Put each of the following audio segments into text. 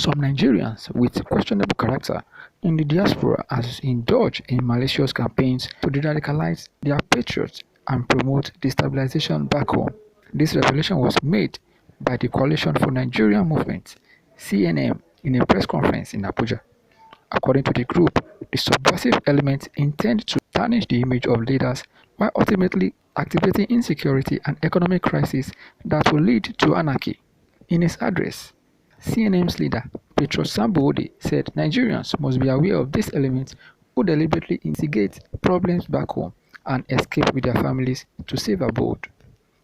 Some Nigerians with questionable character in the diaspora has indulged in malicious campaigns to de-radicalize their patriots and promote destabilization back home. This revelation was made by the Coalition for Nigerian Movement (CNM) in a press conference in Abuja. According to the group, the subversive elements intend to tarnish the image of leaders while ultimately activating insecurity and economic crisis that will lead to anarchy. In his address, CNM's leader, Patriot Sabo Odeh, said Nigerians must be aware of these elements who deliberately instigate problems back home and escape with their families to save abode.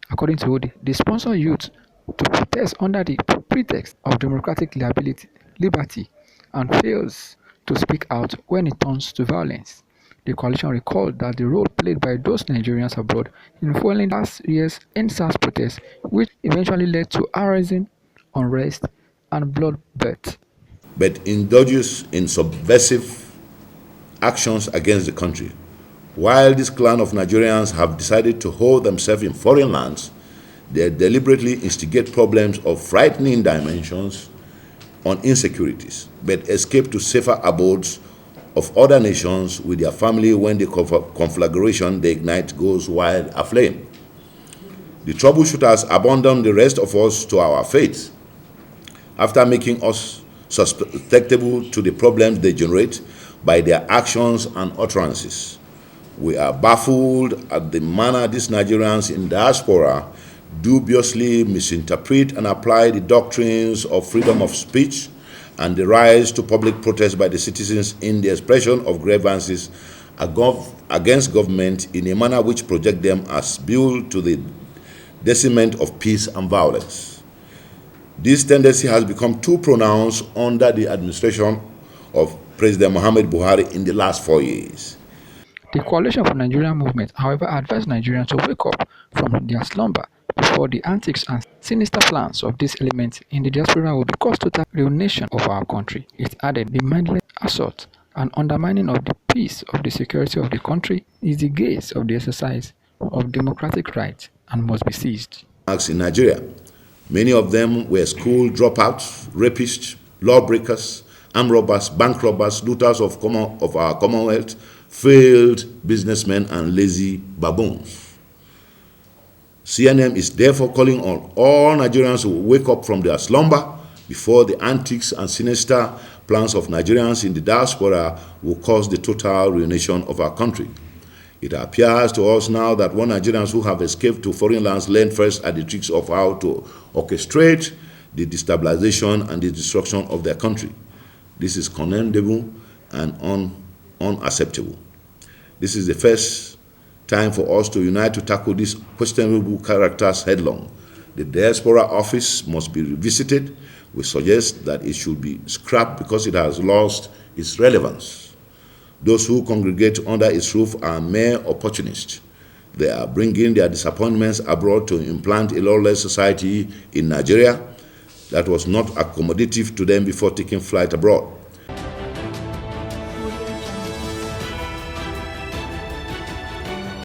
According to Odeh, they sponsor youth to protest under the pretext of democratic liberty and fails to speak out when it turns to violence. The coalition recalled that the role played by those Nigerians abroad in fueling last year's EndSARS protests, which eventually led to arson, unrest, and bloodbath. But indulges in subversive actions against the country. While this clan of Nigerians have decided to hold themselves in foreign lands, they deliberately instigate problems of frightening dimensions on insecurities, but escape to safer abodes of other nations with their family when the conflagration they ignite goes wild aflame. The troubleshooters abandon the rest of us to our fate after making us susceptible to the problems they generate by their actions and utterances. We are baffled at the manner these Nigerians in diaspora dubiously misinterpret and apply the doctrines of freedom of speech and the rise to public protest by the citizens in the expression of grievances against government in a manner which project them as built to the deciment of peace and violence. This tendency has become too pronounced under the administration of President Muhammad Buhari in the last 4 years. The Coalition for Nigerian Movement, however, advised Nigerians to wake up from their slumber before the antics and sinister plans of these elements in the diaspora will cause total ruination of our country. It added the mindless assault and undermining of the peace of the security of the country is the gaze of the exercise of democratic rights and must be seized. In Nigeria, many of them were school dropouts, rapists, lawbreakers, armed robbers, bank robbers, looters of our Commonwealth, failed businessmen, and lazy baboons. CNM is therefore calling on all Nigerians to wake up from their slumber before the antics and sinister plans of Nigerians in the diaspora will cause the total ruination of our country. It appears to us now that when Nigerians who have escaped to foreign lands learn first at the tricks of how to orchestrate the destabilization and the destruction of their country. This is commendable and unacceptable. This is the first time for us to unite to tackle these questionable characters headlong. The diaspora office must be revisited. We suggest that it should be scrapped because it has lost its relevance. Those who congregate under its roof are mere opportunists. They are bringing their disappointments abroad to implant a lawless society in Nigeria that was not accommodative to them before taking flight abroad.